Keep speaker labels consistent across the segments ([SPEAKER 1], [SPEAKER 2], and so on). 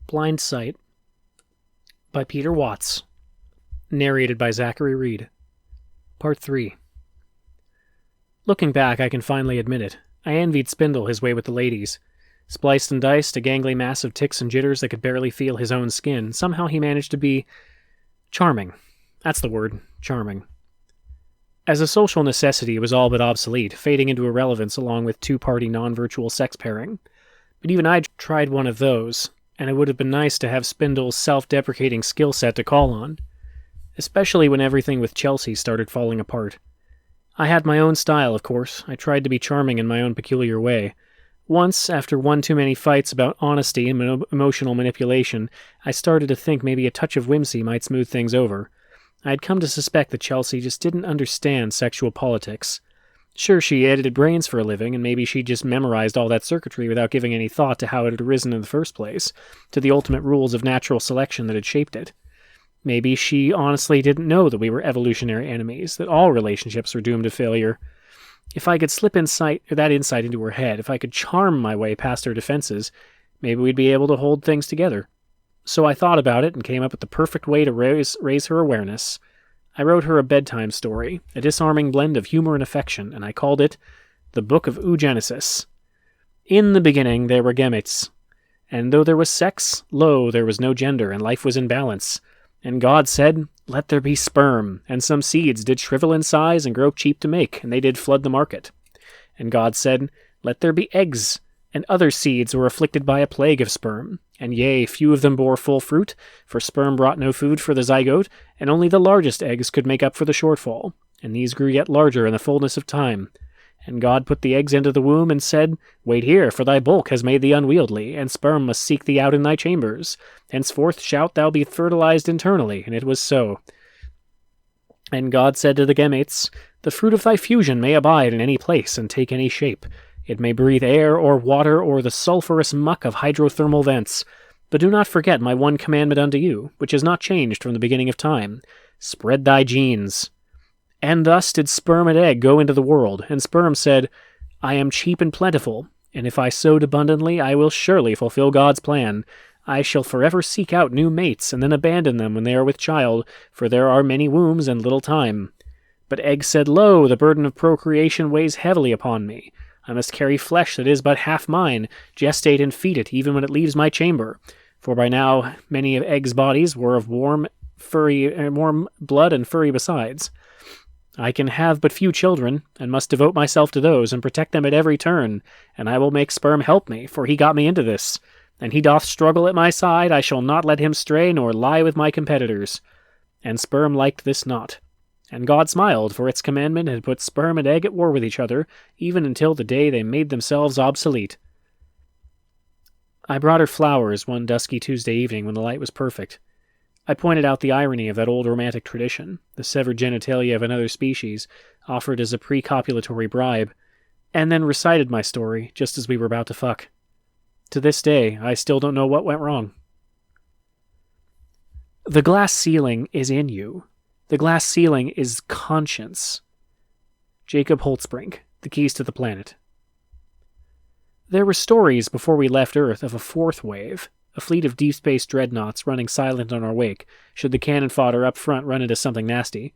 [SPEAKER 1] Blindsight by Peter Watts. Narrated by Zachary Reed. Part 3. Looking back, I can finally admit it. I envied Spindle his way with the ladies. Spliced and diced, a gangly mass of ticks and jitters that could barely feel his own skin, somehow he managed to be charming. That's the word, charming. As a social necessity, it was all but obsolete, fading into irrelevance along with two-party non-virtual sex pairing. But even I tried one of those, and it would have been nice to have Spindle's self-deprecating skill set to call on, especially when everything with Chelsea started falling apart. I had my own style, of course. I tried to be charming in my own peculiar way. Once, after one too many fights about honesty and emotional manipulation, I started to think maybe a touch of whimsy might smooth things over. I had come to suspect that Chelsea just didn't understand sexual politics. Sure, she edited brains for a living, and maybe she just memorized all that circuitry without giving any thought to how it had arisen in the first place, to the ultimate rules of natural selection that had shaped it. Maybe she honestly didn't know that we were evolutionary enemies, that all relationships were doomed to failure. If I could slip that insight into her head, if I could charm my way past her defenses, maybe we'd be able to hold things together. So I thought about it and came up with the perfect way to raise her awareness. I wrote her a bedtime story, a disarming blend of humor and affection, and I called it The Book of Oogenesis. In the beginning there were gametes, and though there was sex, lo, there was no gender, and life was in balance. And God said, Let there be sperm, and some seeds did shrivel in size and grow cheap to make, and they did flood the market. And God said, Let there be eggs, and other seeds were afflicted by a plague of sperm. And yea, few of them bore full fruit, for sperm brought no food for the zygote, and only the largest eggs could make up for the shortfall. And these grew yet larger in the fullness of time. And God put the eggs into the womb, and said, Wait here, for thy bulk has made thee unwieldy, and sperm must seek thee out in thy chambers. Henceforth shalt thou be fertilized internally, and it was so. And God said to the gametes, The fruit of thy fusion may abide in any place, and take any shape. It may breathe air or water or the sulphurous muck of hydrothermal vents. But do not forget my one commandment unto you, which has not changed from the beginning of time. Spread thy genes. And thus did sperm and egg go into the world, and sperm said, I am cheap and plentiful, and if I sowed abundantly, I will surely fulfill God's plan. I shall forever seek out new mates, and then abandon them when they are with child, for there are many wombs and little time. But egg said, Lo, the burden of procreation weighs heavily upon me. I must carry flesh that is but half mine, gestate and feed it even when it leaves my chamber. For by now many of egg's bodies were of warm blood and furry besides. I can have but few children, and must devote myself to those, and protect them at every turn, and I will make sperm help me, for he got me into this. And he doth struggle at my side, I shall not let him stray, nor lie with my competitors. And sperm liked this not. And God smiled, for its commandment had put sperm and egg at war with each other, even until the day they made themselves obsolete. I brought her flowers one dusky Tuesday evening when the light was perfect. I pointed out the irony of that old romantic tradition, the severed genitalia of another species, offered as a pre-copulatory bribe, and then recited my story just as we were about to fuck. To this day, I still don't know what went wrong. The glass ceiling is in you. The glass ceiling is conscience. Jacob Holtzbrink, The Keys to the Planet. There were stories before we left Earth of a fourth wave, a fleet of deep space dreadnoughts running silent on our wake, should the cannon fodder up front run into something nasty.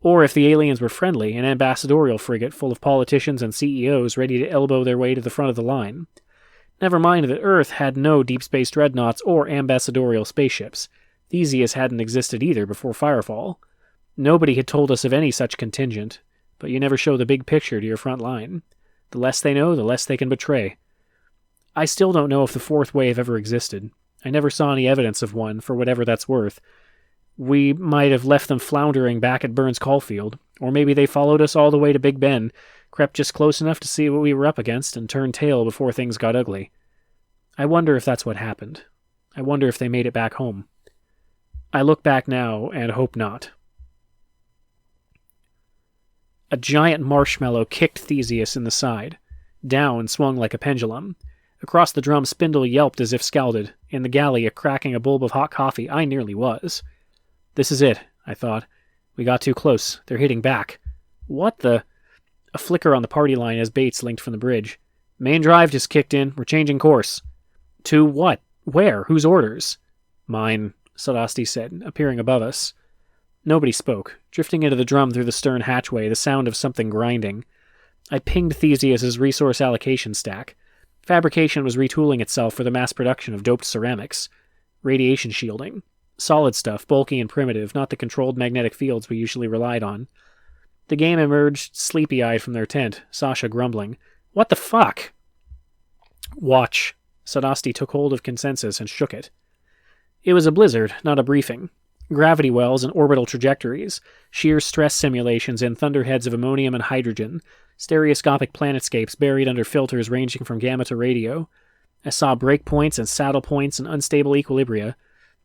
[SPEAKER 1] Or if the aliens were friendly, an ambassadorial frigate full of politicians and CEOs ready to elbow their way to the front of the line. Never mind that Earth had no deep space dreadnoughts or ambassadorial spaceships. Theseus hadn't existed either before Firefall. Nobody had told us of any such contingent, but you never show the big picture to your front line. The less they know, the less they can betray. I still don't know if the fourth wave ever existed. I never saw any evidence of one, for whatever that's worth. We might have left them floundering back at Burns Caulfield, or maybe they followed us all the way to Big Ben, crept just close enough to see what we were up against, and turned tail before things got ugly. I wonder if that's what happened. I wonder if they made it back home. I look back now and hope not. A giant marshmallow kicked Theseus in the side. Down swung like a pendulum. Across the drum, Spindle yelped as if scalded. In the galley, cracking a bulb of hot coffee, I nearly was. This is it, I thought. We got too close. They're hitting back. What the... A flicker on the party line as Bates linked from the bridge. Main drive just kicked in. We're changing course. To what? Where? Whose orders? Mine, Sadasti said, appearing above us. Nobody spoke, drifting into the drum through the stern hatchway, the sound of something grinding. I pinged Theseus's resource allocation stack. Fabrication was retooling itself for the mass production of doped ceramics. Radiation shielding. Solid stuff, bulky and primitive, not the controlled magnetic fields we usually relied on. The game emerged sleepy-eyed from their tent, Sasha grumbling. What the fuck? Watch. Sadasti took hold of consensus and shook it. It was a blizzard, not a briefing. Gravity wells and orbital trajectories, shear stress simulations in thunderheads of ammonium and hydrogen, stereoscopic planetscapes buried under filters ranging from gamma to radio. I saw breakpoints and saddle points and unstable equilibria.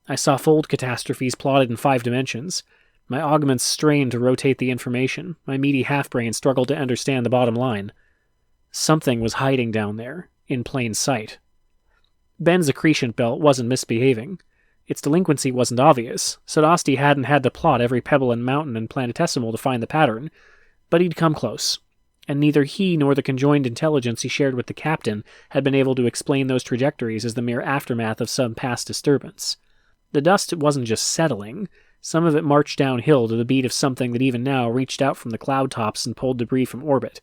[SPEAKER 1] I saw fold catastrophes plotted in 5 dimensions. My augments strained to rotate the information. My meaty half-brain struggled to understand the bottom line. Something was hiding down there, in plain sight. Ben's accretion belt wasn't misbehaving. Its delinquency wasn't obvious. Sadasti hadn't had to plot every pebble and mountain and planetesimal to find the pattern, but he'd come close, and neither he nor the conjoined intelligence he shared with the captain had been able to explain those trajectories as the mere aftermath of some past disturbance. The dust wasn't just settling. Some of it marched downhill to the beat of something that even now reached out from the cloud tops and pulled debris from orbit.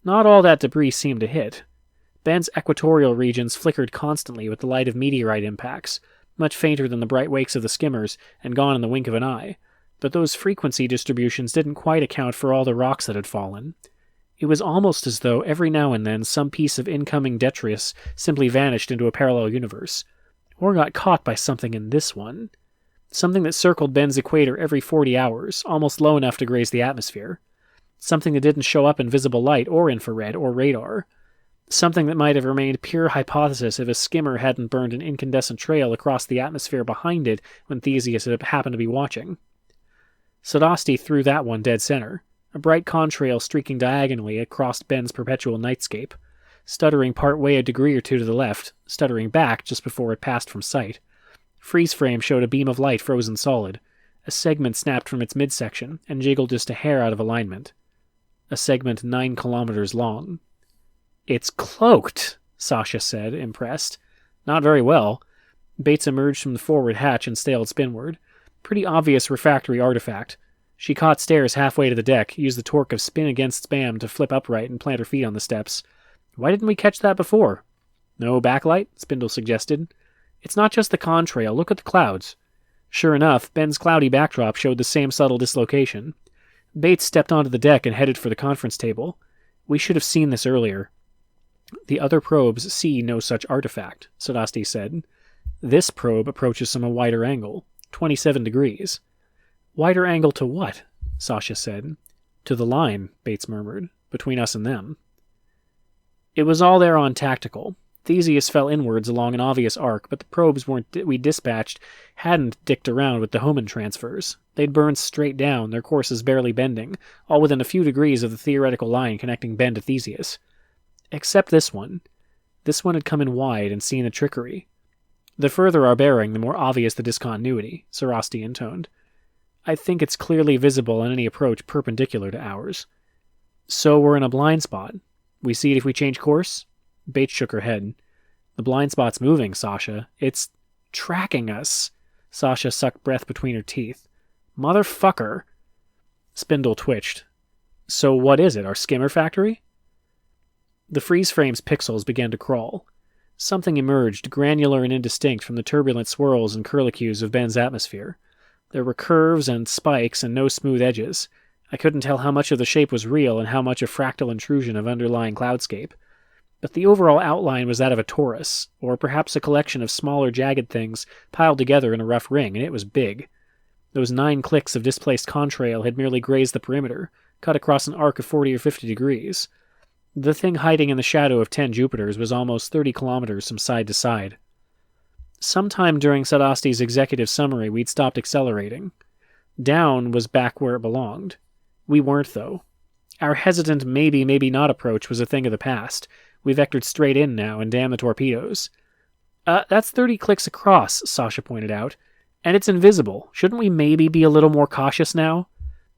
[SPEAKER 1] Not all that debris seemed to hit. Ben's equatorial regions flickered constantly with the light of meteorite impacts, much fainter than the bright wakes of the skimmers, and gone in the wink of an eye, but those frequency distributions didn't quite account for all the rocks that had fallen. It was almost as though every now and then some piece of incoming detritus simply vanished into a parallel universe, or got caught by something in this one. Something that circled Ben's equator every 40 hours, almost low enough to graze the atmosphere. Something that didn't show up in visible light or infrared or radar. Something that might have remained pure hypothesis if a skimmer hadn't burned an incandescent trail across the atmosphere behind it when Theseus had happened to be watching. Sadasti threw that one dead center, a bright contrail streaking diagonally across Ben's perpetual nightscape, stuttering part way a degree or two to the left, stuttering back just before it passed from sight. Freeze frame showed a beam of light frozen solid. A segment snapped from its midsection and jiggled just a hair out of alignment. A segment 9 kilometers long. It's cloaked, Sasha said, impressed. Not very well. Bates emerged from the forward hatch and sailed spinward. Pretty obvious refractory artifact. She caught stairs halfway to the deck, used the torque of spin against spam to flip upright and plant her feet on the steps. Why didn't we catch that before? No backlight? Spindle suggested. It's not just the contrail, look at the clouds. Sure enough, Ben's cloudy backdrop showed the same subtle dislocation. Bates stepped onto the deck and headed for the conference table. We should have seen this earlier. The other probes see no such artifact, Sadasti said. This probe approaches from a wider angle, 27 degrees. Wider angle to what? Sasha said. To the line, Bates murmured, between us and them. It was all there on tactical. Theseus fell inwards along an obvious arc, but the probes we dispatched hadn't dicked around with the Hohmann transfers. They'd burned straight down, their courses barely bending, all within a few degrees of the theoretical line connecting Ben to Theseus. Except this one. This one had come in wide and seen the trickery. The further our bearing, the more obvious the discontinuity, Sarasti intoned. I think it's clearly visible on any approach perpendicular to ours. So we're in a blind spot. We see it if we change course? Bates shook her head. The blind spot's moving, Sasha. It's tracking us. Sasha sucked breath between her teeth. Motherfucker. Spindle twitched. So what is it, our skimmer factory? The freeze frame's pixels began to crawl. Something emerged, granular and indistinct from the turbulent swirls and curlicues of Ben's atmosphere. There were curves and spikes and no smooth edges. I couldn't tell how much of the shape was real and how much a fractal intrusion of underlying cloudscape. But the overall outline was that of a torus, or perhaps a collection of smaller jagged things piled together in a rough ring, and it was big. Those 9 clicks of displaced contrail had merely grazed the perimeter, cut across an arc of 40 or 50 degrees. The thing hiding in the shadow of 10 Jupiters was almost 30 kilometers from side to side. Sometime during Sadasti's executive summary, we'd stopped accelerating. Down was back where it belonged. We weren't, though. Our hesitant maybe, maybe not approach was a thing of the past. We vectored straight in now, and damn the torpedoes. That's 30 clicks across, Sasha pointed out. And it's invisible. Shouldn't we maybe be a little more cautious now?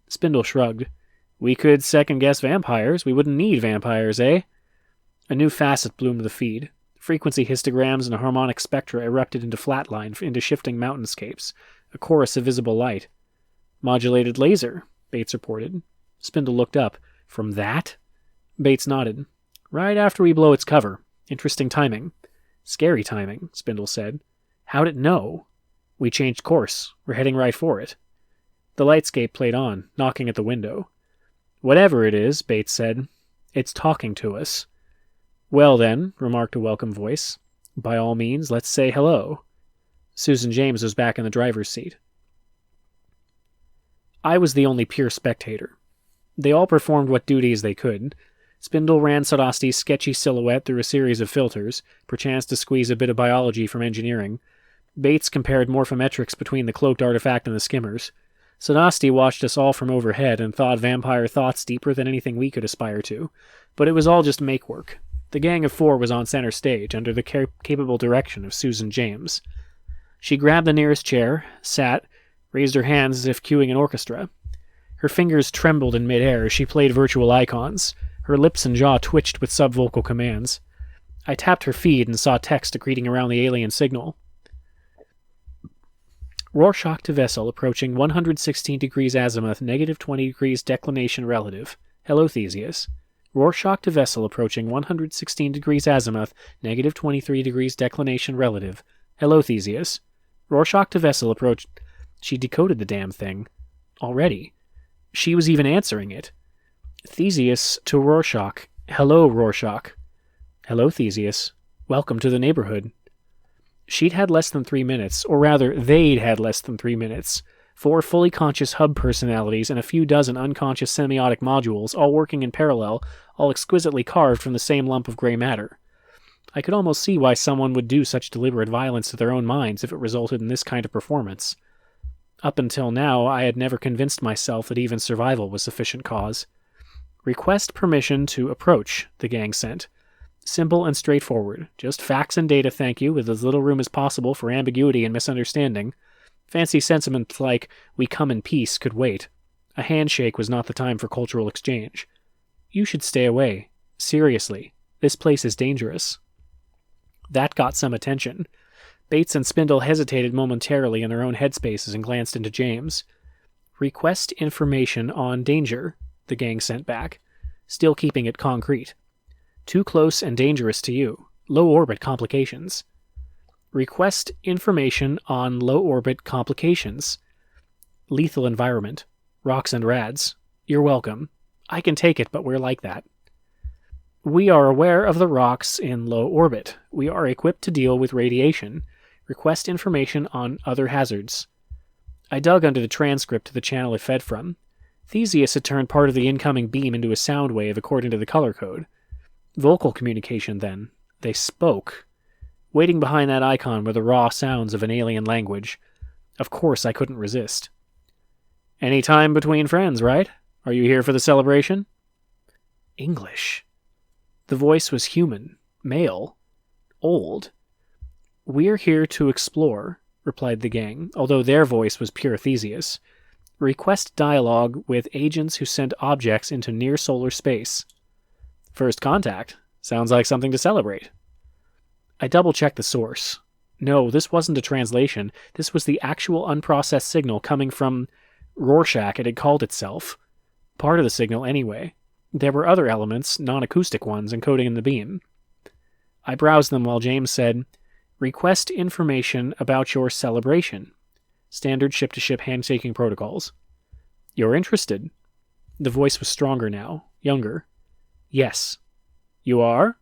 [SPEAKER 1] Spindle shrugged. We could second-guess vampires. We wouldn't need vampires, eh? A new facet bloomed the feed. Frequency histograms and harmonic spectra erupted into flatline, into shifting mountainscapes, a chorus of visible light. Modulated laser, Bates reported. Spindle looked up. From that? Bates nodded. Right after we blow its cover. Interesting timing. Scary timing, Spindle said. How'd it know? We changed course. We're heading right for it. The lightscape played on, knocking at the window. Whatever it is, Bates said, it's talking to us. Well then, remarked a welcome voice. By all means, let's say hello. Susan James was back in the driver's seat. I was the only pure spectator. They all performed what duties they could. Spindle ran Sodasti's sketchy silhouette through a series of filters, perchance to squeeze a bit of biology from engineering. Bates compared morphometrics between the cloaked artifact and the skimmers. Sodasti watched us all from overhead and thawed vampire thoughts deeper than anything we could aspire to, but it was all just make-work. The gang of four was on center stage, under the capable direction of Susan James. She grabbed the nearest chair, sat, raised her hands as if cueing an orchestra. Her fingers trembled in midair as she played virtual icons. Her lips and jaw twitched with subvocal commands. I tapped her feed and saw text accreting around the alien signal. Rorschach to vessel approaching 116 degrees azimuth, negative 20 degrees declination relative. Hello, Theseus. Rorschach to vessel approaching 116 degrees azimuth, negative 23 degrees declination relative. Hello, Theseus. Rorschach to vessel approach... She decoded the damn thing. Already. She was even answering it. Theseus to Rorschach. Hello, Rorschach. Hello, Theseus. Welcome to the neighborhood. She'd had less than 3 minutes, or rather, they'd had less than 3 minutes. 4 fully conscious hub personalities and a few dozen unconscious semiotic modules, all working in parallel, all exquisitely carved from the same lump of gray matter. I could almost see why someone would do such deliberate violence to their own minds if it resulted in this kind of performance. Up until now, I had never convinced myself that even survival was sufficient cause. Request permission to approach, the gang sent. Simple and straightforward. Just facts and data, thank you, with as little room as possible for ambiguity and misunderstanding. Fancy sentiments like, we come in peace, could wait. A handshake was not the time for cultural exchange. You should stay away. Seriously. This place is dangerous. That got some attention. Bates and Spindle hesitated momentarily in their own headspaces and glanced into James. Request information on danger, the gang sent back, still keeping it concrete. Too close and dangerous to you. Low-orbit complications. Request information on low-orbit complications. Lethal environment. Rocks and rads. You're welcome. I can take it, but we're like that. We are aware of the rocks in low orbit. We are equipped to deal with radiation. Request information on other hazards. I dug under the transcript to the channel it fed from. Theseus had turned part of the incoming beam into a sound wave according to the color code. Vocal communication, then. They spoke. Waiting behind that icon were the raw sounds of an alien language. Of course I couldn't resist. Any time between friends, right? Are you here for the celebration? English. The voice was human, male, old. We're here to explore, replied the gang, although their voice was pure Theseus. Request dialogue with agents who sent objects into near-solar space. First contact. Sounds like something to celebrate. I double-checked the source. No, this wasn't a translation. This was the actual unprocessed signal coming from Rorschach, it had called itself. Part of the signal, anyway. There were other elements, non-acoustic ones, encoding in the beam. I browsed them while James said, Request information about your celebration. Standard ship-to-ship handshaking protocols. You're interested? The voice was stronger now, younger. Yes. You are?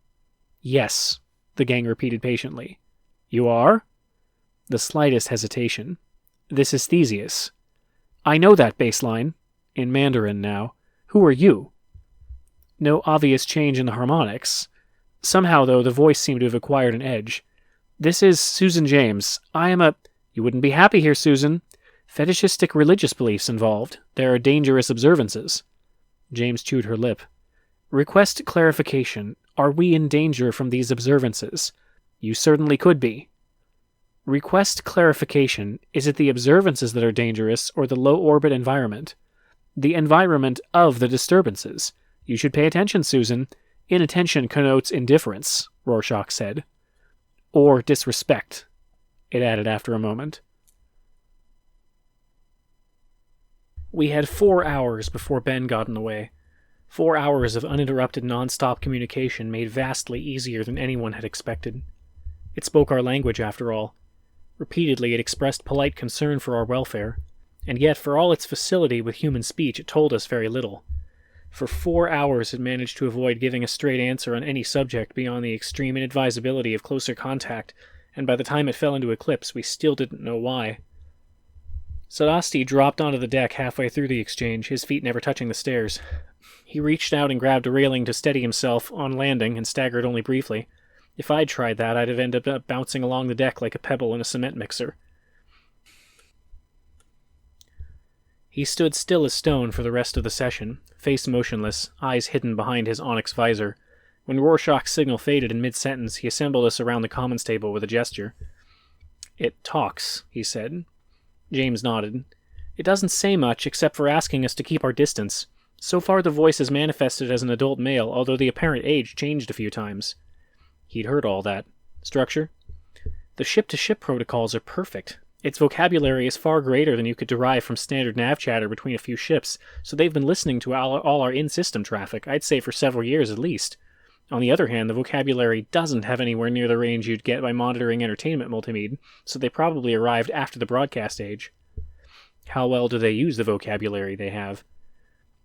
[SPEAKER 1] Yes, the gang repeated patiently. You are? The slightest hesitation. This is Theseus. I know that baseline. In Mandarin now. Who are you? No obvious change in the harmonics. Somehow, though, the voice seemed to have acquired an edge. This is Susan James. I am a... You wouldn't be happy here, Susan. Fetishistic religious beliefs involved. There are dangerous observances. James chewed her lip. Request clarification. Are we in danger from these observances? You certainly could be. Request clarification. Is it the observances that are dangerous, or the low-orbit environment? The environment of the disturbances. You should pay attention, Susan. Inattention connotes indifference, Rorschach said. Or disrespect, it added after a moment. We had 4 hours before Ben got in the way. 4 hours of uninterrupted non-stop communication made vastly easier than anyone had expected. It spoke our language, after all. Repeatedly it expressed polite concern for our welfare, and yet for all its facility with human speech it told us very little. For 4 hours it managed to avoid giving a straight answer on any subject beyond the extreme inadvisability of closer contact, and by the time it fell into eclipse we still didn't know why. Sadasti dropped onto the deck halfway through the exchange, his feet never touching the stairs. He reached out and grabbed a railing to steady himself on landing and staggered only briefly. If I'd tried that, I'd have ended up bouncing along the deck like a pebble in a cement mixer. He stood still as stone for the rest of the session, face motionless, eyes hidden behind his onyx visor. When Rorschach's signal faded in mid-sentence, he assembled us around the commons table with a gesture. "It talks," he said. James nodded. "It doesn't say much, except for asking us to keep our distance. So far the voice is manifested as an adult male, although the apparent age changed a few times." He'd heard all that. Structure? "The ship-to-ship protocols are perfect. Its vocabulary is far greater than you could derive from standard nav chatter between a few ships, so they've been listening to all our in-system traffic, I'd say for several years at least. On the other hand, the vocabulary doesn't have anywhere near the range you'd get by monitoring entertainment multimedia, so they probably arrived after the broadcast age." "How well do they use the vocabulary they have?"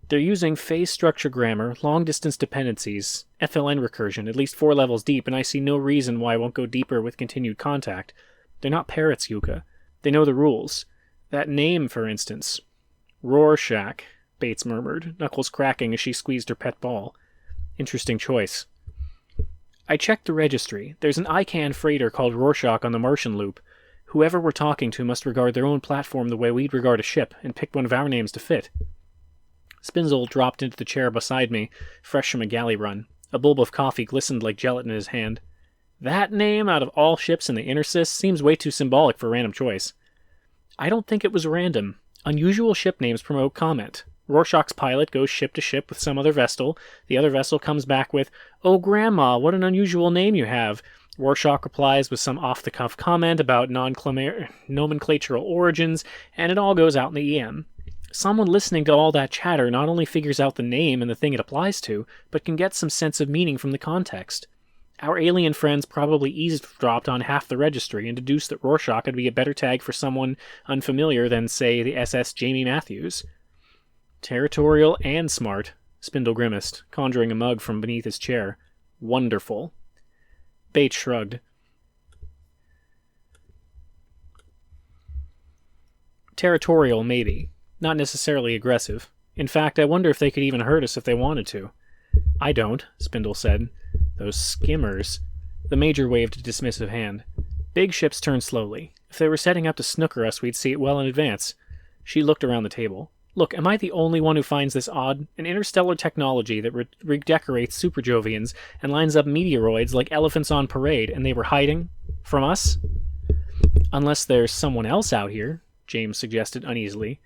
[SPEAKER 1] "They're using phase structure grammar, long-distance dependencies, FLN recursion, at least 4 levels deep, and I see no reason why I won't go deeper with continued contact. They're not parrots, Yuka. They know the rules. That name, for instance." "Rorschach," Bates murmured, knuckles cracking as she squeezed her pet ball. "Interesting choice." "I checked the registry. There's an ICANN freighter called Rorschach on the Martian loop. Whoever we're talking to must regard their own platform the way we'd regard a ship, and pick one of our names to fit." Spinzel dropped into the chair beside me, fresh from a galley run. A bulb of coffee glistened like gelatin in his hand. "That name, out of all ships in the Intersys, seems way too symbolic for random choice." "I don't think it was random. Unusual ship names promote comment. Rorschach's pilot goes ship to ship with some other vessel. The other vessel comes back with, 'Oh, Grandma, what an unusual name you have.' Rorschach replies with some off-the-cuff comment about nomenclatural origins, and it all goes out in the EM. Someone listening to all that chatter not only figures out the name and the thing it applies to, but can get some sense of meaning from the context. Our alien friends probably eavesdropped on half the registry and deduced that Rorschach would be a better tag for someone unfamiliar than, say, the SS Jamie Matthews." "Territorial and smart," Spindle grimaced, conjuring a mug from beneath his chair. "Wonderful." Bates shrugged. "Territorial, maybe. Not necessarily aggressive. In fact, I wonder if they could even hurt us if they wanted to." "I don't," Spindle said. "Those skimmers." The Major waved a dismissive hand. "Big ships turn slowly. If they were setting up to snooker us, we'd see it well in advance." She looked around the table. "Look, am I the only one who finds this odd? An interstellar technology that redecorates superjovians and lines up meteoroids like elephants on parade, and they were hiding? From us?" "Unless there's someone else out here," James suggested uneasily.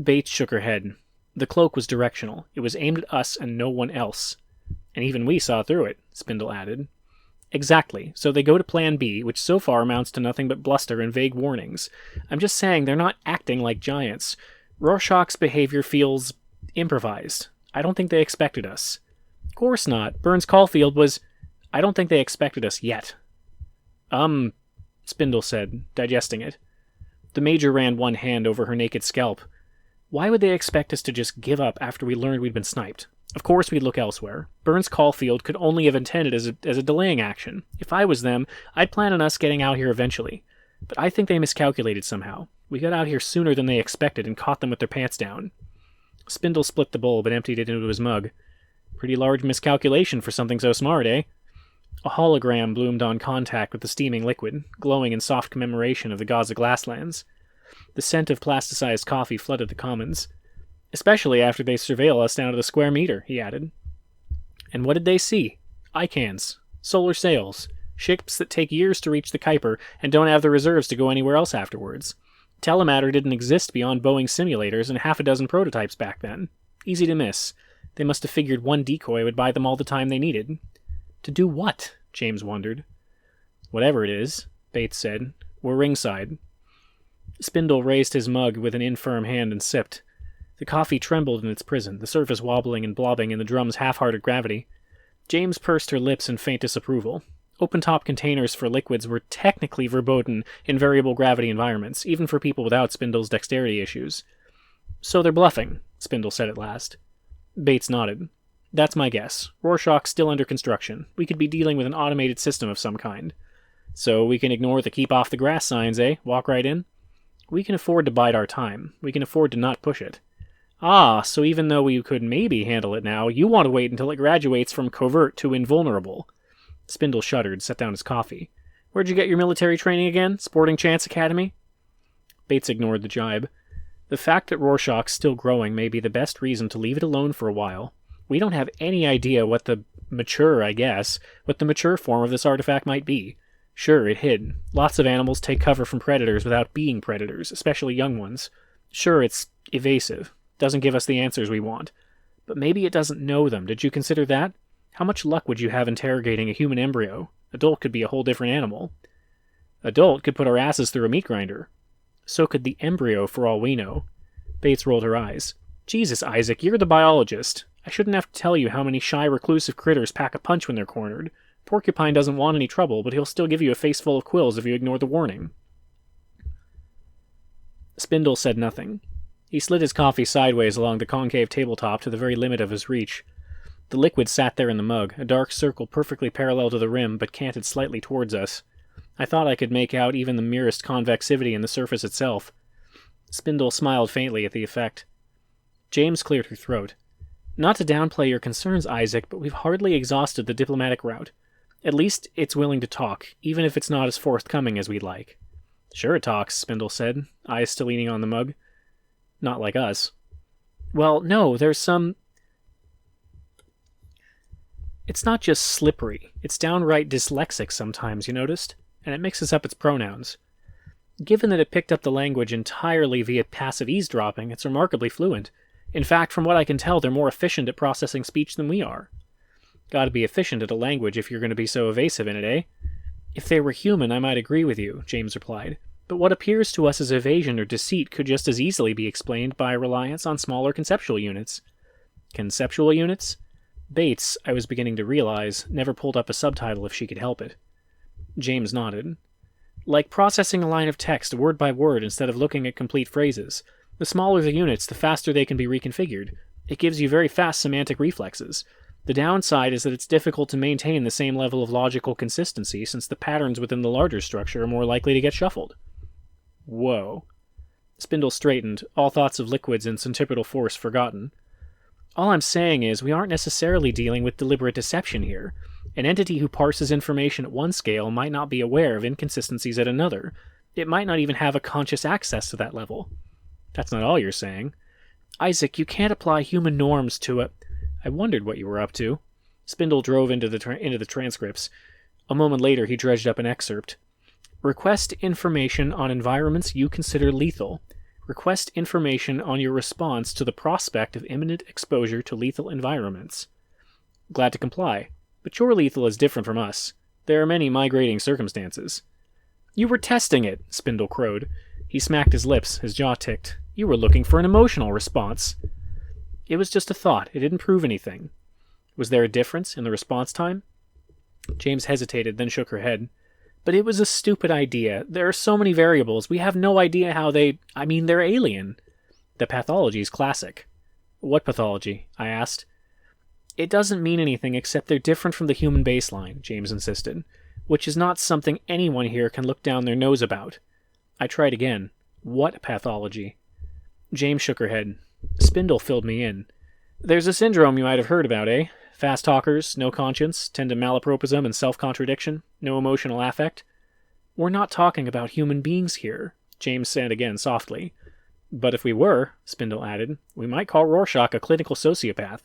[SPEAKER 1] Bates shook her head. The cloak was directional. It was aimed at us and no one else. "And even we saw through it," Spindle added. "Exactly. So they go to Plan B, which so far amounts to nothing but bluster and vague warnings. I'm just saying they're not acting like giants. Rorschach's behavior feels improvised. I don't think they expected us." "Course not. Burns Caulfield was—" "I don't think they expected us yet." Spindle said, digesting it. The Major ran one hand over her naked scalp. "Why would they expect us to just give up after we learned we'd been sniped? Of course we'd look elsewhere. Burns Caulfield could only have intended as a delaying action. If I was them, I'd plan on us getting out here eventually. But I think they miscalculated somehow. We got out here sooner than they expected and caught them with their pants down." Spindle split the bowl but emptied it into his mug. "Pretty large miscalculation for something so smart, eh?" A hologram bloomed on contact with the steaming liquid, glowing in soft commemoration of the gods of Glasslands. The scent of plasticized coffee flooded the commons. "Especially after they surveil us down to the square meter," he added. "And what did they see? ICANNs, solar sails, ships that take years to reach the Kuiper and don't have the reserves to go anywhere else afterwards. Telematter didn't exist beyond Boeing simulators and half a dozen prototypes back then. Easy to miss. They must have figured one decoy would buy them all the time they needed." "To do what?" James wondered. Whatever it is, Bates said. We're ringside. Spindle raised his mug with an infirm hand and sipped. The coffee trembled in its prison, the surface wobbling and blobbing in the drum's half-hearted gravity. James pursed her lips in faint disapproval. Open-top containers for liquids were technically verboten in variable gravity environments, even for people without Spindle's dexterity issues. So they're bluffing, Spindle said at last. Bates nodded. That's my guess. Rorschach's still under construction. We could be dealing with an automated system of some kind. So we can ignore the keep off the grass signs, eh? Walk right in? We can afford to bide our time. We can afford to not push it. Ah, so even though we could maybe handle it now, you want to wait until it graduates from covert to invulnerable. Spindle shuddered, set down his coffee. Where'd you get your military training again? Sporting Chance Academy? Bates ignored the jibe. The fact that Rorschach's still growing may be the best reason to leave it alone for a while. We don't have any idea what the mature form of this artifact might be. Sure, it hid. Lots of animals take cover from predators without being predators, especially young ones. Sure, it's evasive. Doesn't give us the answers we want. But maybe it doesn't know them. Did you consider that? How much luck would you have interrogating a human embryo? Adult could be a whole different animal. Adult could put our asses through a meat grinder. So could the embryo, for all we know. Bates rolled her eyes. Jesus, Isaac, you're the biologist. I shouldn't have to tell you how many shy, reclusive critters pack a punch when they're cornered. Porcupine doesn't want any trouble, but he'll still give you a face full of quills if you ignore the warning. Spindle said nothing. He slid his coffee sideways along the concave tabletop to the very limit of his reach. The liquid sat there in the mug, a dark circle perfectly parallel to the rim, but canted slightly towards us. I thought I could make out even the merest convexivity in the surface itself. Spindle smiled faintly at the effect. James cleared her throat. Not to downplay your concerns, Isaac, but we've hardly exhausted the diplomatic route. At least it's willing to talk, even if it's not as forthcoming as we'd like. Sure it talks, Spindle said, eyes still leaning on the mug. Not like us. Well, no, there's some... It's not just slippery. It's downright dyslexic sometimes, you noticed? And it mixes up its pronouns. Given that it picked up the language entirely via passive eavesdropping, it's remarkably fluent. In fact, from what I can tell, they're more efficient at processing speech than we are. Gotta be efficient at a language if you're going to be so evasive in it, eh? If they were human, I might agree with you, James replied. But what appears to us as evasion or deceit could just as easily be explained by reliance on smaller conceptual units. Conceptual units? Bates, I was beginning to realize, never pulled up a subtitle if she could help it. James nodded. Like processing a line of text word by word instead of looking at complete phrases. The smaller the units, the faster they can be reconfigured. It gives you very fast semantic reflexes. The downside is that it's difficult to maintain the same level of logical consistency since the patterns within the larger structure are more likely to get shuffled. Whoa. Spindle straightened, all thoughts of liquids and centripetal force forgotten. All I'm saying is we aren't necessarily dealing with deliberate deception here. An entity who parses information at one scale might not be aware of inconsistencies at another. It might not even have a conscious access to that level. That's not all you're saying. Isaac, you can't apply human norms to it. I wondered what you were up to. Spindle drove into the transcripts. A moment later, he dredged up an excerpt. Request information on environments you consider lethal. Request information on your response to the prospect of imminent exposure to lethal environments. Glad to comply. But your lethal is different from us. There are many migrating circumstances. You were testing it, Spindle crowed. He smacked his lips, his jaw ticked. You were looking for an emotional response. It was just a thought. It didn't prove anything. Was there a difference in the response time? James hesitated, then shook her head. But it was a stupid idea. There are so many variables. We have no idea how they're alien. The pathology's classic. What pathology? I asked. It doesn't mean anything except they're different from the human baseline, James insisted, which is not something anyone here can look down their nose about. I tried again. What pathology? James shook her head. Spindle filled me in. There's a syndrome you might have heard about, eh? Fast talkers, no conscience, tend to malapropism and self-contradiction, no emotional affect. We're not talking about human beings here, James said again softly. But if we were, Spindle added, we might call Rorschach a clinical sociopath.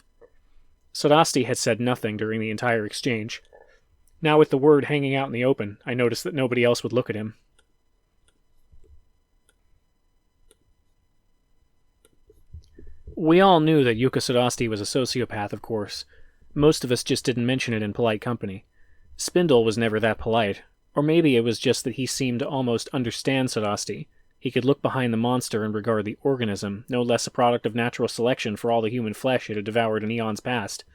[SPEAKER 1] Sodasti had said nothing during the entire exchange. Now with the word hanging out in the open, I noticed that nobody else would look at him. We all knew that Yuka Sodasti was a sociopath, of course. Most of us just didn't mention it in polite company. Spindle was never that polite. Or maybe it was just that he seemed to almost understand Sadasti. He could look behind the monster and regard the organism, no less a product of natural selection for all the human flesh it had devoured in eons past.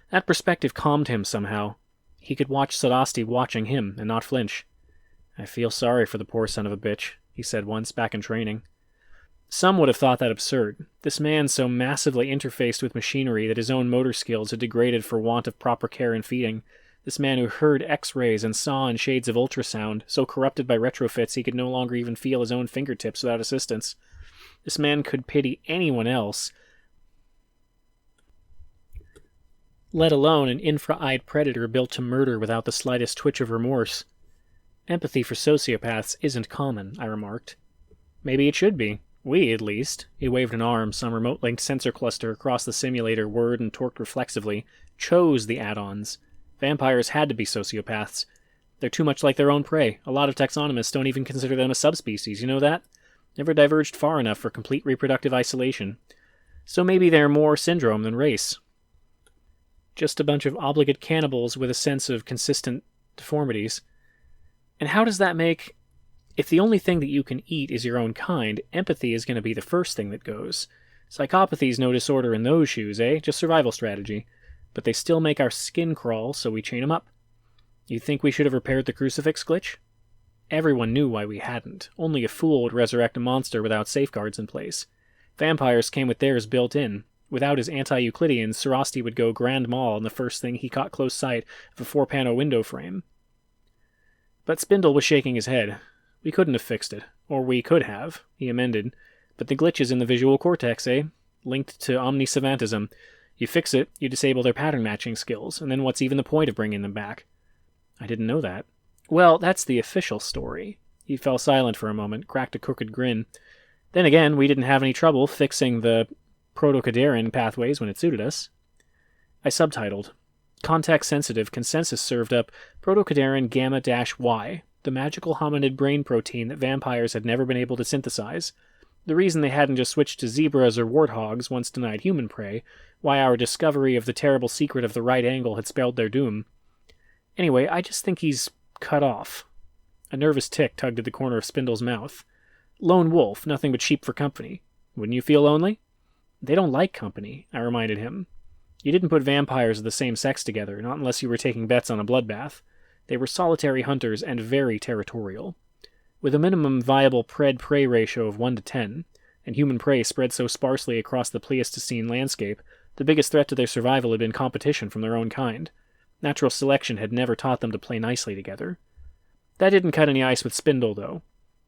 [SPEAKER 1] That perspective calmed him somehow. He could watch Sadasti watching him and not flinch. "I feel sorry for the poor son of a bitch," he said once, back in training. Some would have thought that absurd. This man so massively interfaced with machinery that his own motor skills had degraded for want of proper care and feeding. This man who heard X-rays and saw in shades of ultrasound, so corrupted by retrofits he could no longer even feel his own fingertips without assistance. This man could pity anyone else, let alone an infra-eyed predator built to murder without the slightest twitch of remorse. Empathy for sociopaths isn't common, I remarked. Maybe it should be. We, at least, he waved an arm, some remote-linked sensor cluster across the simulator whirred and torqued reflexively, chose the add-ons. Vampires had to be sociopaths. They're too much like their own prey. A lot of taxonomists don't even consider them a subspecies, you know that? Never diverged far enough for complete reproductive isolation. So maybe they're more syndrome than race. Just a bunch of obligate cannibals with a sense of consistent deformities. And how does that make... If the only thing that you can eat is your own kind, empathy is going to be the first thing that goes. Psychopathy's no disorder in those shoes, eh? Just survival strategy. But they still make our skin crawl, so we chain 'em up. You think we should have repaired the crucifix glitch? Everyone knew why we hadn't. Only a fool would resurrect a monster without safeguards in place. Vampires came with theirs built in. Without his anti-Euclideans, Sarasti would go grand mal on the first thing he caught close sight of a 4-panel window frame. But Spindle was shaking his head. We couldn't have fixed it. Or we could have, he amended. But the glitch is in the visual cortex, eh? Linked to omnisavantism. You fix it, you disable their pattern-matching skills, and then what's even the point of bringing them back? I didn't know that. Well, that's the official story. He fell silent for a moment, cracked a crooked grin. Then again, we didn't have any trouble fixing the proto-Cadaran pathways when it suited us. I subtitled. Context-sensitive consensus served up Proto-Cadaran Gamma-Y, the magical hominid brain protein that vampires had never been able to synthesize. The reason they hadn't just switched to zebras or warthogs once denied human prey, why our discovery of the terrible secret of the right angle had spelled their doom. Anyway, I just think he's cut off. A nervous tick tugged at the corner of Spindle's mouth. Lone wolf, nothing but sheep for company. Wouldn't you feel lonely? They don't like company, I reminded him. You didn't put vampires of the same sex together, not unless you were taking bets on a bloodbath. They were solitary hunters and very territorial. With a minimum viable pred-prey ratio of 1 to 10, and human prey spread so sparsely across the Pleistocene landscape, the biggest threat to their survival had been competition from their own kind. Natural selection had never taught them to play nicely together. That didn't cut any ice with Spindle, though.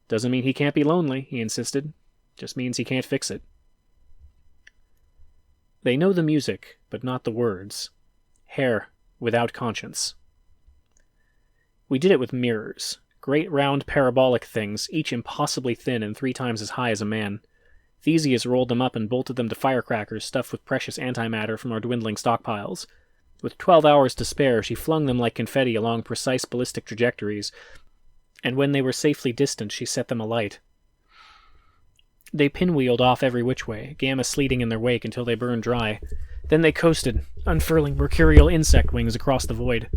[SPEAKER 1] Doesn't mean he can't be lonely, he insisted. Just means he can't fix it. They know the music, but not the words. Hair without conscience. We did it with mirrors. Great round parabolic things, each impossibly thin and 3 times as high as a man. Theseus rolled them up and bolted them to firecrackers stuffed with precious antimatter from our dwindling stockpiles. With 12 hours to spare, she flung them like confetti along precise ballistic trajectories, and when they were safely distant, she set them alight. They pinwheeled off every which way, gamma sleeting in their wake until they burned dry. Then they coasted, unfurling mercurial insect wings across the void.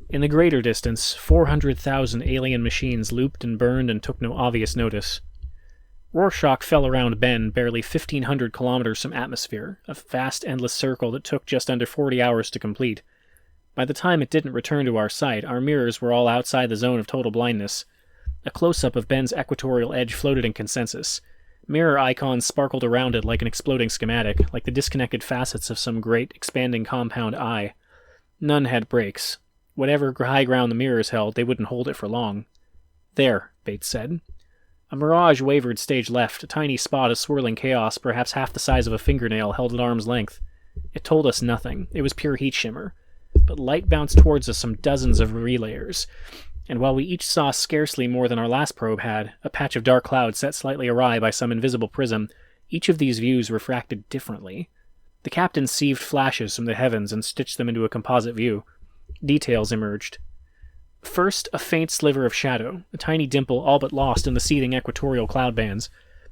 [SPEAKER 1] In the greater distance, 400,000 alien machines looped and burned and took no obvious notice. Rorschach fell around Bend, barely 1,500 kilometers from atmosphere, a vast endless circle that took just under 40 hours to complete. By the time it didn't return to our sight, our mirrors were all outside the zone of total blindness. A close-up of Ben's equatorial edge floated in consensus. Mirror icons sparkled around it like an exploding schematic, like the disconnected facets of some great, expanding compound eye. None had brakes. Whatever high ground the mirrors held, they wouldn't hold it for long. There, Bates said. A mirage wavered stage left, a tiny spot of swirling chaos, perhaps half the size of a fingernail, held at arm's length. It told us nothing. It was pure heat shimmer. But light bounced towards us from dozens of relayers, and while we each saw scarcely more than our last probe had, a patch of dark cloud set slightly awry by some invisible prism, each of these views refracted differently. The captain sieved flashes from the heavens and stitched them into a composite view. Details emerged. First, a faint sliver of shadow, a tiny dimple all but lost in the seething equatorial cloud bands.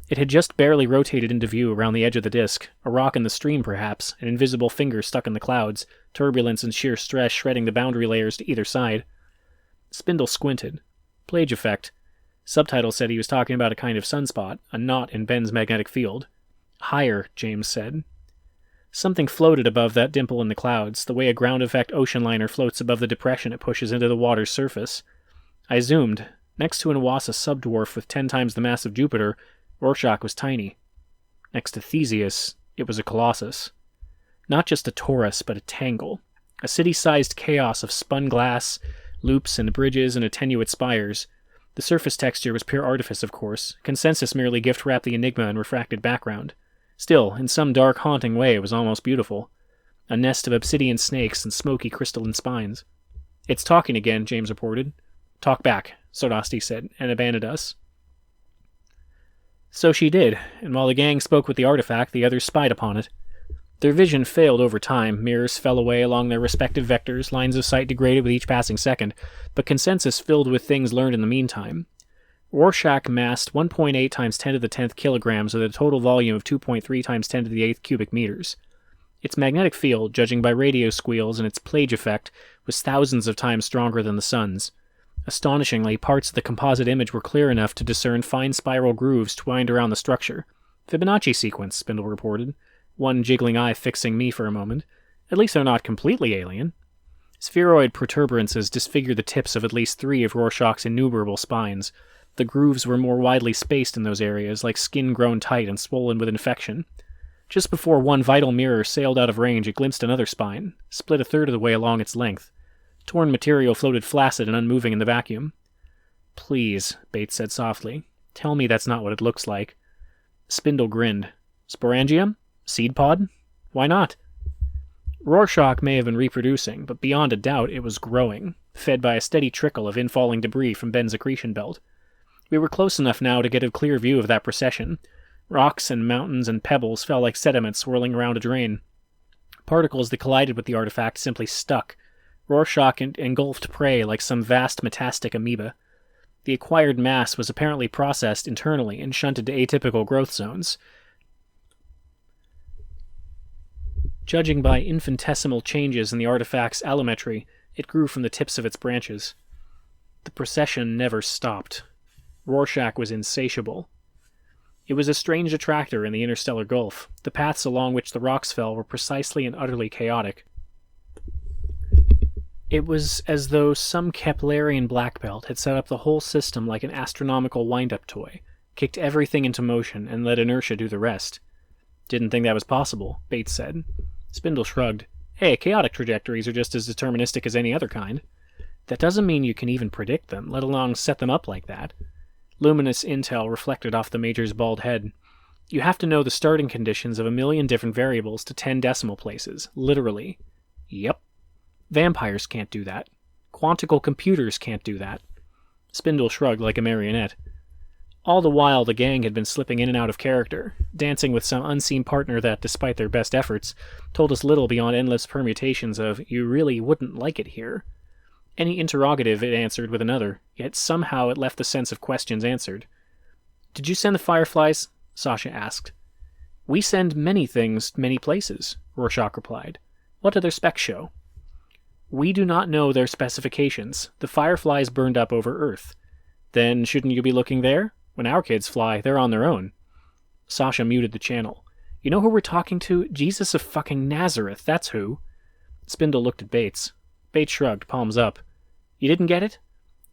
[SPEAKER 1] It had just barely rotated into view around the edge of the disk, a rock in the stream perhaps, an invisible finger stuck in the clouds, turbulence and sheer stress shredding the boundary layers to either side. Spindle squinted. Plage effect. Subtitle said he was talking about a kind of sunspot, a knot in Ben's magnetic field. Higher, James said. Something floated above that dimple in the clouds, the way a ground effect ocean liner floats above the depression it pushes into the water's surface. I zoomed. Next to an Oasa subdwarf with 10 times the mass of Jupiter, Rorschach was tiny. Next to Theseus, it was a colossus. Not just a torus, but a tangle. A city-sized chaos of spun glass, loops and bridges and attenuate spires. The surface texture was pure artifice, of course. Consensus merely gift-wrapped the enigma in refracted background. Still, in some dark, haunting way, it was almost beautiful. A nest of obsidian snakes and smoky crystalline spines. "It's talking again," James reported. "Talk back," Sodasti said, and abandoned us. So she did, and while the gang spoke with the artifact, the others spied upon it. Their vision failed over time, mirrors fell away along their respective vectors, lines of sight degraded with each passing second, but consensus filled with things learned in the meantime. Rorschach massed 1.8 times 10 to the 10th kilograms with a total volume of 2.3 times 10 to the 8th cubic meters. Its magnetic field, judging by radio squeals and its plage effect, was thousands of times stronger than the sun's. Astonishingly, parts of the composite image were clear enough to discern fine spiral grooves twined around the structure. Fibonacci sequence, Spindle reported, one jiggling eye fixing me for a moment. At least they're not completely alien. Spheroid protuberances disfigured the tips of at least 3 of Rorschach's innumerable spines. The grooves were more widely spaced in those areas, like skin grown tight and swollen with infection. Just before one vital mirror sailed out of range, it glimpsed another spine, split a third of the way along its length. Torn material floated flaccid and unmoving in the vacuum. "Please," Bates said softly, "tell me that's not what it looks like." Spindle grinned. "Sporangium? Seed pod? Why not?" Rorschach may have been reproducing, but beyond a doubt it was growing, fed by a steady trickle of infalling debris from Ben's accretion belt. We were close enough now to get a clear view of that procession. Rocks and mountains and pebbles fell like sediment swirling around a drain. Particles that collided with the artifact simply stuck. Rorschach engulfed prey like some vast metastic amoeba. The acquired mass was apparently processed internally and shunted to atypical growth zones. Judging by infinitesimal changes in the artifact's allometry, it grew from the tips of its branches. The procession never stopped. Rorschach was insatiable. It was a strange attractor in the interstellar gulf. The paths along which the rocks fell were precisely and utterly chaotic. It was as though some Keplerian black belt had set up the whole system like an astronomical wind-up toy, kicked everything into motion, and let inertia do the rest. "Didn't think that was possible," Bates said. Spindle shrugged. "Hey, chaotic trajectories are just as deterministic as any other kind. That doesn't mean you can even predict them, let alone set them up like that." Luminous intel reflected off the Major's bald head. "You have to know the starting conditions of 1,000,000 different variables to 10 decimal places, literally." "Yep. Vampires can't do that. Quantical computers can't do that." Spindle shrugged like a marionette. All the while, the gang had been slipping in and out of character, dancing with some unseen partner that, despite their best efforts, told us little beyond endless permutations of, "You really wouldn't like it here." Any interrogative it answered with another, yet somehow it left the sense of questions answered. "Did you send the Fireflies?" Sasha asked. "We send many things, many places," Rorschach replied. "What do their specs show?" "We do not know their specifications. The Fireflies burned up over Earth." "Then shouldn't you be looking there? When our kids fly, they're on their own." Sasha muted the channel. "You know who we're talking to? Jesus of fucking Nazareth, that's who." Spindle looked at Bates. Bates shrugged, palms up. "You didn't get it?"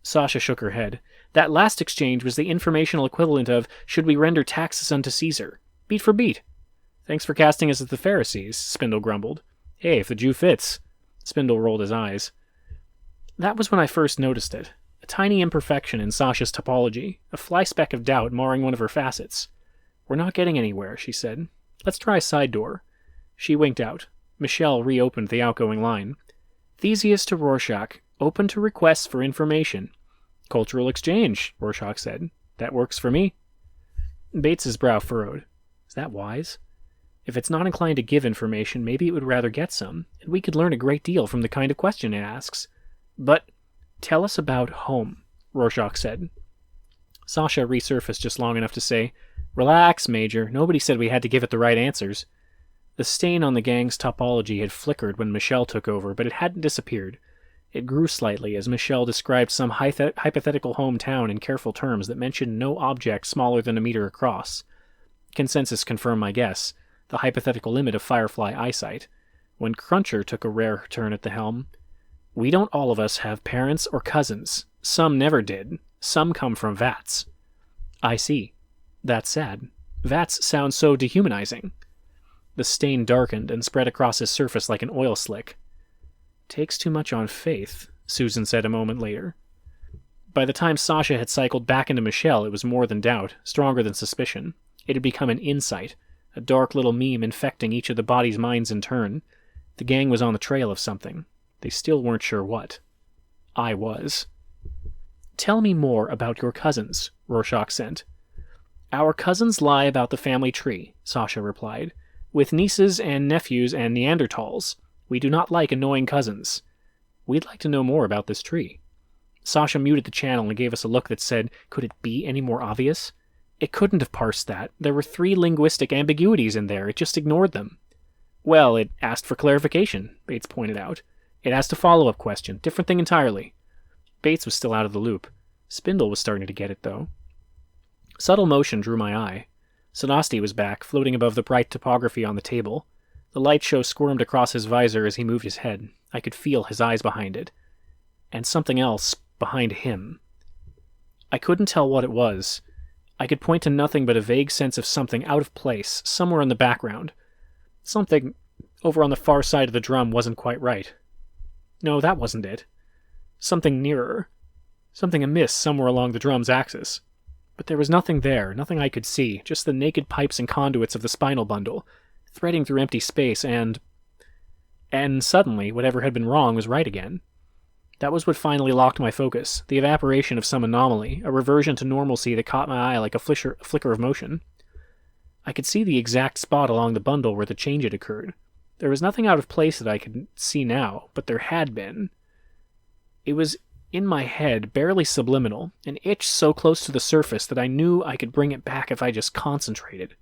[SPEAKER 1] Sasha shook her head. "That last exchange was the informational equivalent of, should we render taxes unto Caesar? Beat for beat." "Thanks for casting us as the Pharisees," Spindle grumbled. "Hey, if the Jew fits." Spindle rolled his eyes. "That was when I first noticed it. A tiny imperfection in Sasha's topology, a fly speck of doubt marring one of her facets. "We're not getting anywhere," she said. "Let's try a side door." She winked out. Michelle reopened the outgoing line. "Theseus to Rorschach. Open to requests for information." "Cultural exchange," Rorschach said. "That works for me." Bates's brow furrowed. Is that wise? If it's not inclined to give information, maybe it would rather get some, and we could learn a great deal from the kind of question it asks. "But tell us about home," Rorschach said. Sasha resurfaced just long enough to say, "Relax, Major. Nobody said we had to give it the right answers." The stain on the gang's topology had flickered when Michelle took over, but it hadn't disappeared. It grew slightly as Michelle described some hypothetical hometown in careful terms that mentioned no object smaller than a meter across. Consensus confirmed my guess, the hypothetical limit of Firefly eyesight. When Cruncher took a rare turn at the helm, "We don't all of us have parents or cousins. Some never did. Some come from Vats." "I see. That's sad. Vats sound so dehumanizing." The stain darkened and spread across his surface like an oil slick. "Takes too much on faith," Susan said a moment later. By the time Sasha had cycled back into Michelle, it was more than doubt, stronger than suspicion. It had become an insight, a dark little meme infecting each of the body's minds in turn. The gang was on the trail of something. They still weren't sure what. I was. "Tell me more about your cousins," Rorschach sent. "Our cousins lie about the family tree," Sasha replied, "with nieces and nephews and Neanderthals. We do not like annoying cousins. We'd like to know more about this tree." Sasha muted the channel and gave us a look that said, could it be any more obvious? It couldn't have parsed that. There were 3 linguistic ambiguities in there. It just ignored them. "Well, it asked for clarification," Bates pointed out. "It asked a follow-up question. Different thing entirely." Bates was still out of the loop. Spindle was starting to get it, though. Subtle motion drew my eye. Sonosti was back, floating above the bright topography on the table. The light show squirmed across his visor as he moved his head. I could feel his eyes behind it. And something else behind him. I couldn't tell what it was. I could point to nothing but a vague sense of something out of place, somewhere in the background. Something over on the far side of the drum wasn't quite right. No, that wasn't it. Something nearer. Something amiss somewhere along the drum's axis. But there was nothing there, nothing I could see, just the naked pipes and conduits of the spinal bundle, threading through empty space, and suddenly, whatever had been wrong was right again. That was what finally locked my focus, the evaporation of some anomaly, a reversion to normalcy that caught my eye like a flicker of motion. I could see the exact spot along the bundle where the change had occurred. There was nothing out of place that I could see now, but there had been. It was in my head, barely subliminal, an itch so close to the surface that I knew I could bring it back if I just concentrated.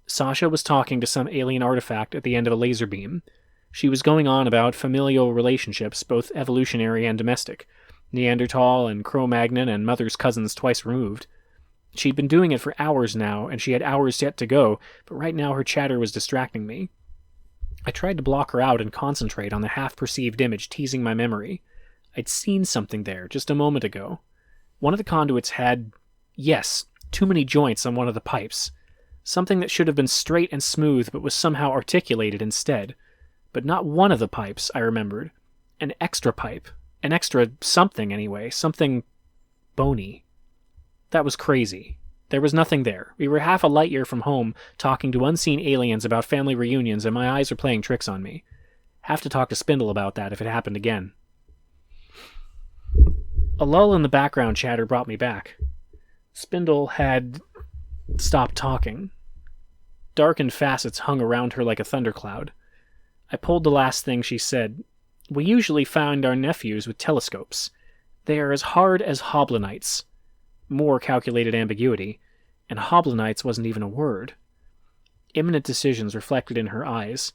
[SPEAKER 1] Sasha was talking to some alien artifact at the end of a laser beam. She was going on about familial relationships, both evolutionary and domestic, Neanderthal and Cro-Magnon and mother's cousins twice removed. She'd been doing it for hours now, and she had hours yet to go, but right now her chatter was distracting me. I tried to block her out and concentrate on the half-perceived image teasing my memory. I'd seen something there just a moment ago. One of the conduits had, yes, too many joints on one of the pipes. Something that should have been straight and smooth but was somehow articulated instead. But not one of the pipes, I remembered. An extra pipe. An extra something, anyway. Something bony. That was crazy. There was nothing there. We were half a light year from home, talking to unseen aliens about family reunions, and my eyes were playing tricks on me. Have to talk to Spindle about that if it happened again. A lull in the background chatter brought me back. Spindle had stopped talking. Darkened facets hung around her like a thundercloud. I pulled the last thing she said. "We usually find our nephews with telescopes. They are as hard as hoblenites." More calculated ambiguity, and hoblenites wasn't even a word. Imminent decisions reflected in her eyes.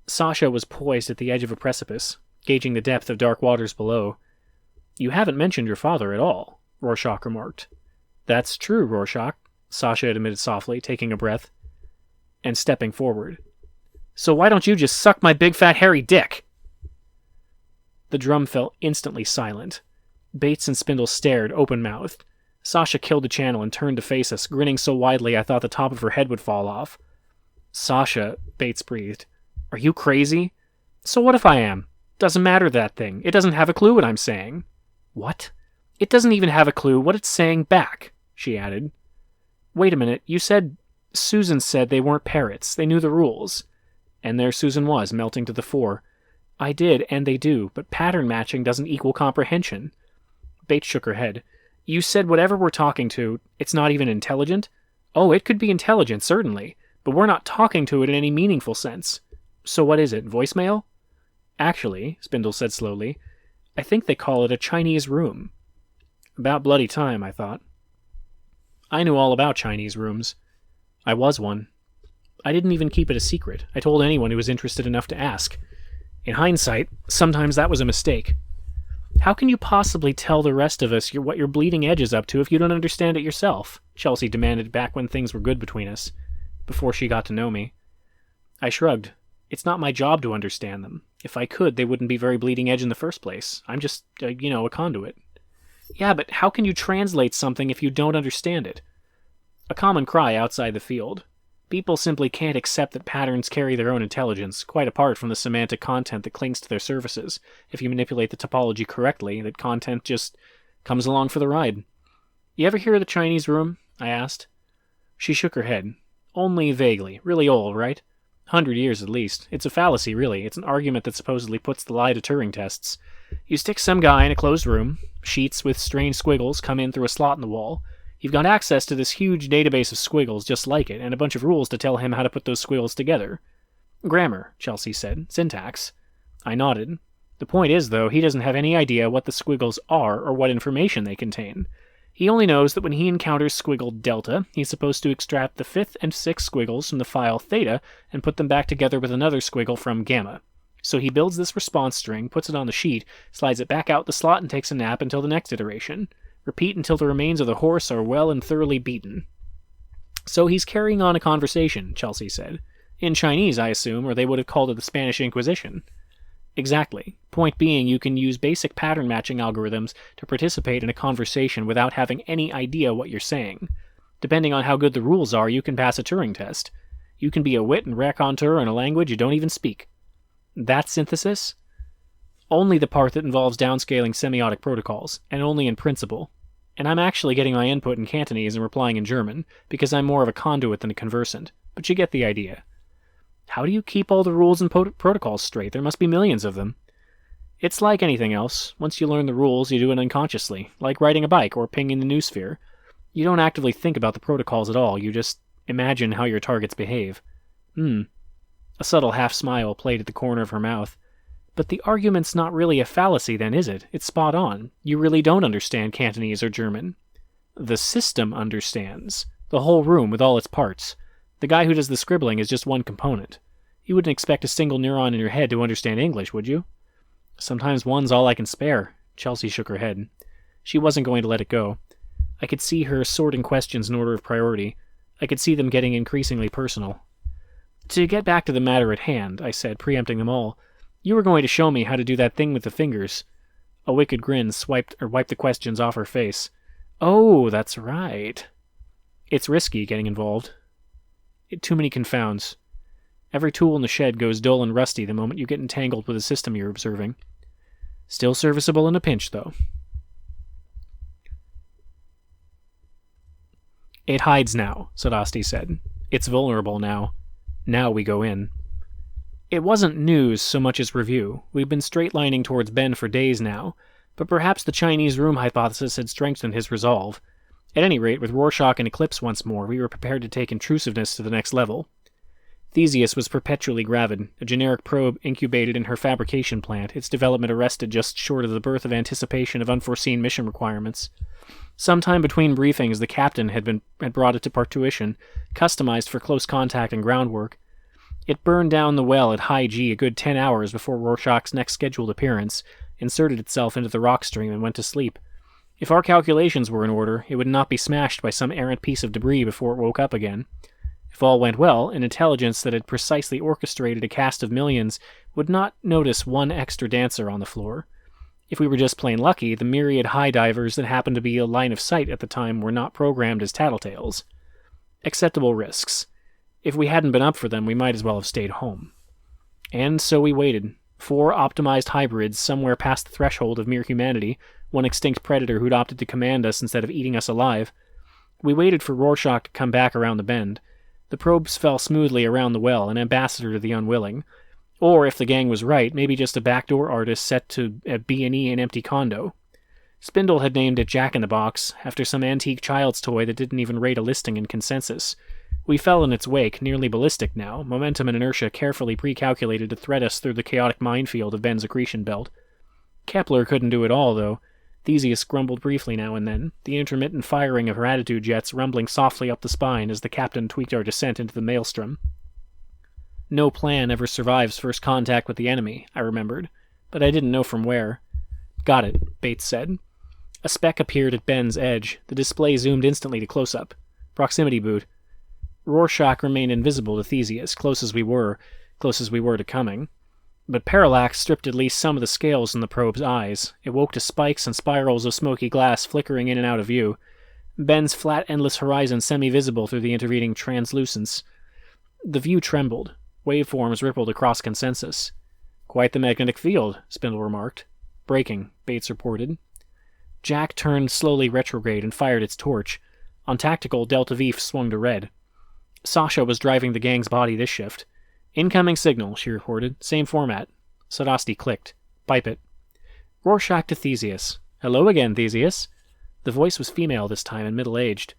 [SPEAKER 1] Sasha was poised at the edge of a precipice, gauging the depth of dark waters below. "You haven't mentioned your father at all," Rorschach remarked. "That's true, Rorschach," Sasha admitted softly, taking a breath, and stepping forward. "So why don't you just suck my big fat hairy dick?" The drum fell instantly silent. Bates and Spindle stared, open-mouthed. Sasha killed the channel and turned to face us, grinning so widely I thought the top of her head would fall off. "Sasha," Bates breathed, "are you crazy?" "So what if I am? Doesn't matter, that thing. It doesn't have a clue what I'm saying." "What?" "It doesn't even have a clue what it's saying back," she added. "Wait a minute, you said Susan said they weren't parrots. They knew the rules." And there Susan was, melting to the fore. "I did, and they do, but pattern matching doesn't equal comprehension." Bates shook her head. "You said whatever we're talking to, it's not even intelligent?" "Oh, it could be intelligent, certainly, but we're not talking to it in any meaningful sense." "So what is it, voicemail?" "Actually," Spindle said slowly, "I think they call it a Chinese room." About bloody time, I thought. I knew all about Chinese rooms. I was one. I didn't even keep it a secret. I told anyone who was interested enough to ask. In hindsight, sometimes that was a mistake. How can you possibly tell the rest of us what your bleeding edge is up to if you don't understand it yourself? Chelsea demanded back when things were good between us, before she got to know me. I shrugged. It's not my job to understand them. If I could, they wouldn't be very bleeding edge in the first place. I'm just, a conduit. Yeah, but how can you translate something if you don't understand it? A common cry outside the field. People simply can't accept that patterns carry their own intelligence, quite apart from the semantic content that clings to their surfaces. If you manipulate the topology correctly, that content just comes along for the ride. You ever hear of the Chinese room? I asked. She shook her head. Only vaguely. Really old, right? 100 years at least. It's a fallacy, really. It's an argument that supposedly puts the lie to Turing tests. You stick some guy in a closed room. Sheets with strange squiggles come in through a slot in the wall. You've got access to this huge database of squiggles just like it, and a bunch of rules to tell him how to put those squiggles together. Grammar, Chelsea said. Syntax. I nodded. The point is, though, he doesn't have any idea what the squiggles are or what information they contain. He only knows that when he encounters squiggle delta, he's supposed to extract the 5th and 6th squiggles from the file theta and put them back together with another squiggle from gamma. So he builds this response string, puts it on the sheet, slides it back out the slot, and takes a nap until the next iteration. Repeat until the remains of the horse are well and thoroughly beaten. So he's carrying on a conversation, Chelsea said. In Chinese, I assume, or they would have called it the Spanish Inquisition. Exactly. Point being, you can use basic pattern matching algorithms to participate in a conversation without having any idea what you're saying. Depending on how good the rules are, you can pass a Turing test. You can be a wit and raconteur in a language you don't even speak. That's synthesis? Only the part that involves downscaling semiotic protocols, and only in principle. And I'm actually getting my input in Cantonese and replying in German, because I'm more of a conduit than a conversant. But you get the idea. How do you keep all the rules and protocols straight? There must be millions of them. It's like anything else. Once you learn the rules, you do it unconsciously, like riding a bike or pinging the noosphere. You don't actively think about the protocols at all, you just imagine how your targets behave. A subtle half-smile played at the corner of her mouth. But the argument's not really a fallacy then, is it? It's spot on. You really don't understand Cantonese or German. The system understands. The whole room with all its parts. The guy who does the scribbling is just one component. You wouldn't expect a single neuron in your head to understand English, would you? Sometimes one's all I can spare. Chelsea shook her head. She wasn't going to let it go. I could see her sorting questions in order of priority. I could see them getting increasingly personal. To get back to the matter at hand, I said, preempting them all. You were going to show me how to do that thing with the fingers. A wicked grin wiped the questions off her face. Oh, that's right. It's risky getting involved. Too many confounds. Every tool in the shed goes dull and rusty the moment you get entangled with a system you're observing. Still serviceable in a pinch, though. It hides now, Sadasti said. It's vulnerable now. Now we go in. It wasn't news so much as review. We'd been straight-lining towards Ben for days now, but perhaps the Chinese room hypothesis had strengthened his resolve. At any rate, with Rorschach and Eclipse once more, we were prepared to take intrusiveness to the next level. Theseus was perpetually gravid, a generic probe incubated in her fabrication plant, its development arrested just short of the birth of anticipation of unforeseen mission requirements. Sometime between briefings, the captain had brought it to parturition, customized for close contact and groundwork. It burned down the well at high G a good 10 hours before Rorschach's next scheduled appearance, inserted itself into the rock stream, and went to sleep. If our calculations were in order, it would not be smashed by some errant piece of debris before it woke up again. If all went well, an intelligence that had precisely orchestrated a cast of millions would not notice one extra dancer on the floor. If we were just plain lucky, the myriad high divers that happened to be a line of sight at the time were not programmed as tattletales. Acceptable risks. If we hadn't been up for them, we might as well have stayed home. And so we waited. 4 optimized hybrids somewhere past the threshold of mere humanity, one extinct predator who'd opted to command us instead of eating us alive. We waited for Rorschach to come back around the bend. The probes fell smoothly around the well, an ambassador to the unwilling. Or, if the gang was right, maybe just a backdoor artist set to a B&E and empty condo. Spindle had named it Jack-in-the-Box, after some antique child's toy that didn't even rate a listing in Consensus. We fell in its wake, nearly ballistic now, momentum and inertia carefully pre-calculated to thread us through the chaotic minefield of Ben's accretion belt. Kepler couldn't do it all, though. Theseus grumbled briefly now and then, the intermittent firing of her attitude jets rumbling softly up the spine as the captain tweaked our descent into the maelstrom. No plan ever survives first contact with the enemy, I remembered, but I didn't know from where. Got it, Bates said. A speck appeared at Ben's edge. The display zoomed instantly to close-up. Proximity boot. Rorschach remained invisible to Theseus, close as we were to coming. But parallax stripped at least some of the scales in the probe's eyes. It woke to spikes and spirals of smoky glass flickering in and out of view. Ben's flat, endless horizon semi-visible through the intervening translucence. The view trembled. Waveforms rippled across consensus. Quite the magnetic field, Spindle remarked. Breaking, Bates reported. Jack turned slowly retrograde and fired its torch. On tactical, Delta V swung to red. Sasha was driving the gang's body this shift. Incoming signal, she reported. Same format. Sadasti clicked. Pipe it. Rorschach to Theseus. Hello again, Theseus. The voice was female this time and middle-aged.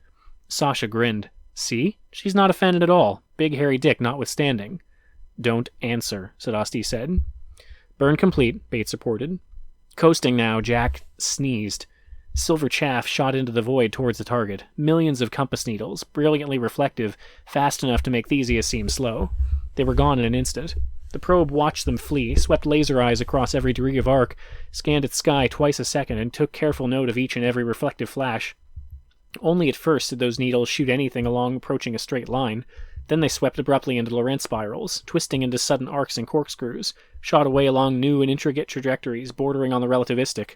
[SPEAKER 1] Sasha grinned. See? She's not offended at all. Big hairy dick notwithstanding. Don't answer, Sadasti said. Burn complete, Bates reported. Coasting now, Jack sneezed. Silver chaff shot into the void towards the target. Millions of compass needles, brilliantly reflective, fast enough to make Theseus seem slow. They were gone in an instant. The probe watched them flee, swept laser eyes across every degree of arc, scanned its sky twice a second, and took careful note of each and every reflective flash. Only at first did those needles shoot anything along approaching a straight line. Then they swept abruptly into Lorentz spirals, twisting into sudden arcs and corkscrews, shot away along new and intricate trajectories bordering on the relativistic.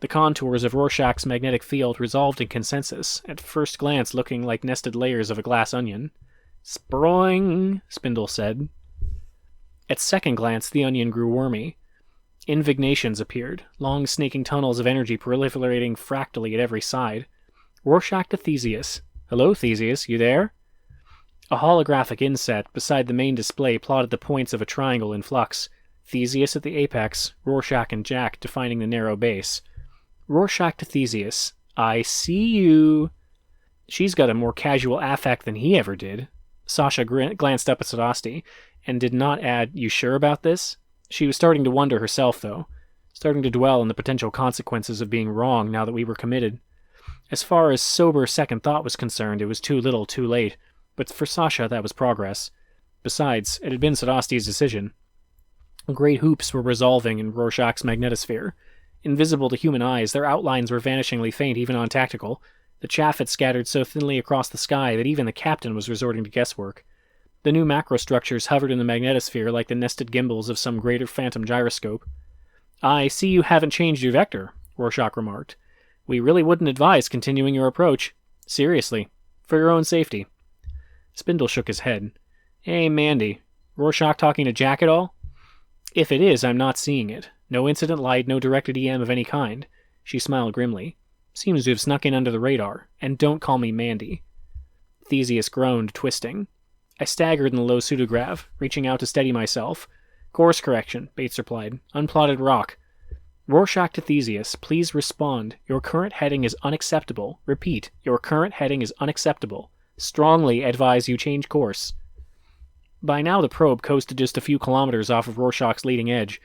[SPEAKER 1] The contours of Rorschach's magnetic field resolved in consensus, at first glance looking like nested layers of a glass onion. Sproing, Spindle said. At second glance, the onion grew wormy. Invignations appeared, long snaking tunnels of energy proliferating fractally at every side. Rorschach to Theseus. Hello, Theseus, you there? A holographic inset beside the main display plotted the points of a triangle in flux. Theseus at the apex, Rorschach and Jack defining the narrow base. Rorschach to Theseus. I see you. She's got a more casual affect than he ever did. Sasha glanced up at Sadasti, and did not add, You sure about this? She was starting to wonder herself, though. Starting to dwell on the potential consequences of being wrong now that we were committed. As far as sober second thought was concerned, it was too little, too late. But for Sasha, that was progress. Besides, it had been Sadasti's decision. Great hoops were resolving in Rorschach's magnetosphere. Invisible to human eyes, their outlines were vanishingly faint even on tactical. The chaff had scattered so thinly across the sky that even the captain was resorting to guesswork. The new macrostructures hovered in the magnetosphere like the nested gimbals of some greater phantom gyroscope. I see you haven't changed your vector, Rorschach remarked. We really wouldn't advise continuing your approach. Seriously. For your own safety. Spindle shook his head. Hey, Mandy. Rorschach talking to Jack at all? If it is, I'm not seeing it. No incident light, no directed EM of any kind. She smiled grimly. Seems to have snuck in under the radar. And don't call me Mandy. Theseus groaned, twisting. I staggered in the low pseudograv, reaching out to steady myself. Course correction, Bates replied. Unplotted rock. Rorschach to Theseus, please respond. Your current heading is unacceptable. Repeat, your current heading is unacceptable. Strongly advise you change course. By now the probe coasted just a few kilometers off of Rorschach's leading edge.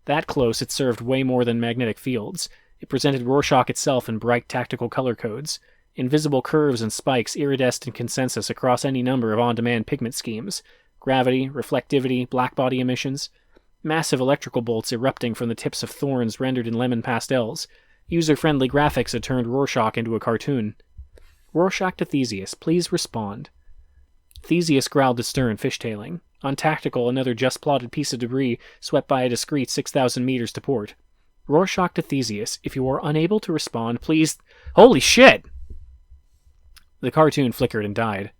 [SPEAKER 1] That close it served way more than magnetic fields. It presented Rorschach itself in bright tactical color codes. Invisible curves and spikes iridescent consensus across any number of on-demand pigment schemes. Gravity, reflectivity, blackbody emissions. Massive electrical bolts erupting from the tips of thorns rendered in lemon pastels. User-friendly graphics had turned Rorschach into a cartoon. Rorschach to Theseus, please respond. Theseus growled to stern, fishtailing. On tactical, another just-plotted piece of debris swept by a discreet 6,000 meters to port. Rorschach to Theseus, if you are unable to respond, please... Holy shit! The cartoon flickered and died.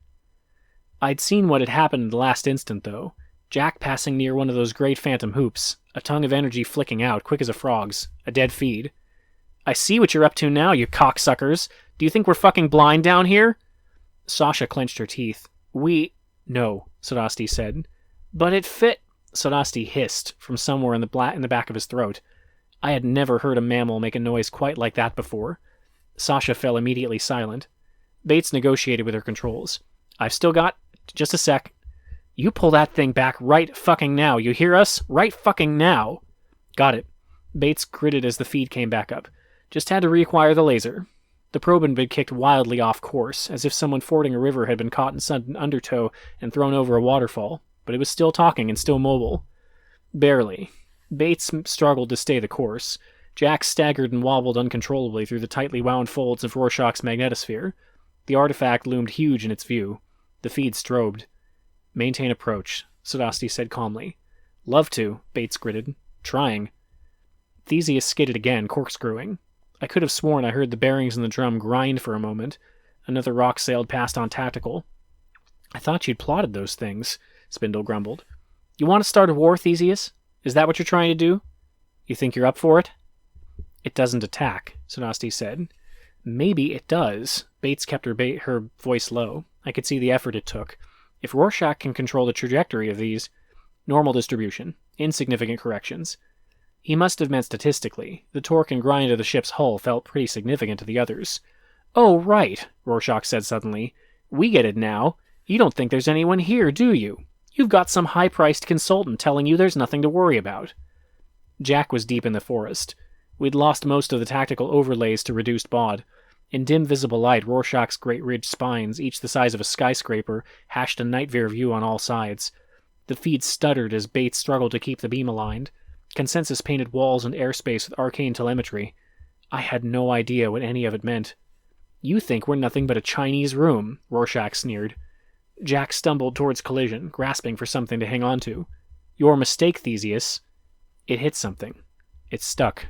[SPEAKER 1] I'd seen what had happened in the last instant, though. Jack passing near one of those great phantom hoops, a tongue of energy flicking out, quick as a frog's, a dead feed. I see what you're up to now, you cocksuckers. Do you think we're fucking blind down here? Sasha clenched her teeth. No, Sadasti said. But it fit... Sadasti hissed from somewhere in the back of his throat. I had never heard a mammal make a noise quite like that before. Sasha fell immediately silent. Bates negotiated with her controls. I've still got... Just a sec. You pull that thing back right fucking now, you hear us? Right fucking now. Got it. Bates gritted as the feed came back up. Just had to reacquire the laser. The probe had been kicked wildly off course, as if someone fording a river had been caught in sudden undertow and thrown over a waterfall, but it was still talking and still mobile. Barely. Bates struggled to stay the course. Jack staggered and wobbled uncontrollably through the tightly wound folds of Rorschach's magnetosphere. The artifact loomed huge in its view. The feed strobed. "Maintain approach," Sadasti said calmly. "Love to," Bates gritted. "Trying." Theseus skidded again, corkscrewing. I could have sworn I heard the bearings in the drum grind for a moment. Another rock sailed past on tactical. "I thought you'd plotted those things," Spindle grumbled. "You want to start a war, Theseus? Is that what you're trying to do? You think you're up for it?" "It doesn't attack," Sadasti said. "Maybe it does." Bates kept her voice low. I could see the effort it took. "If Rorschach can control the trajectory of these..." "Normal distribution. Insignificant corrections." He must have meant statistically. The torque and grind of the ship's hull felt pretty significant to the others. "Oh, right," Rorschach said suddenly. "We get it now. You don't think there's anyone here, do you? You've got some high-priced consultant telling you there's nothing to worry about." Jack was deep in the forest. We'd lost most of the tactical overlays to reduced baud. In dim visible light, Rorschach's great ridged spines, each the size of a skyscraper, hashed a night-veer view on all sides. The feed stuttered as Bates struggled to keep the beam aligned. Consensus painted walls and airspace with arcane telemetry. I had no idea what any of it meant. "You think we're nothing but a Chinese room," Rorschach sneered. Jack stumbled towards collision, grasping for something to hang on to. "Your mistake, Theseus." It hit something. It stuck.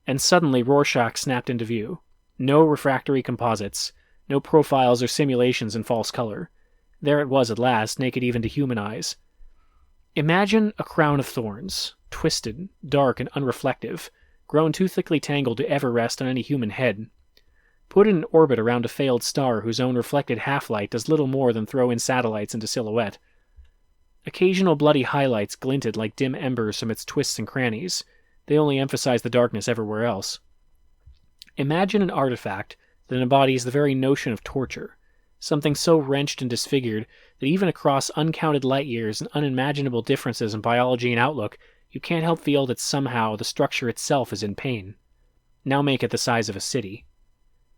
[SPEAKER 1] And suddenly Rorschach snapped into view. No refractory composites. No profiles or simulations in false color. There it was at last, naked even to human eyes. Imagine a crown of thorns, twisted, dark, and unreflective, grown too thickly tangled to ever rest on any human head. Put in an orbit around a failed star whose own reflected half-light does little more than throw in satellites into silhouette. Occasional bloody highlights glinted like dim embers from its twists and crannies. They only emphasize the darkness everywhere else. Imagine an artifact that embodies the very notion of torture, something so wrenched and disfigured that even across uncounted light years and unimaginable differences in biology and outlook, you can't help feel that somehow the structure itself is in pain. Now make it the size of a city.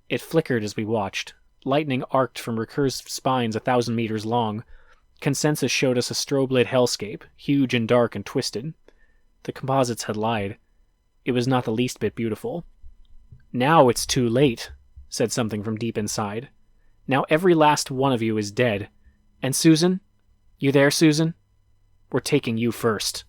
[SPEAKER 1] It flickered as we watched. Lightning arced from recursive spines 1,000 meters long. Consensus showed us a strobe-lit hellscape, huge and dark and twisted. The composites had lied. It was not the least bit beautiful. "Now it's too late," said something from deep inside. "Now every last one of you is dead. And Susan? You there, Susan? We're taking you first."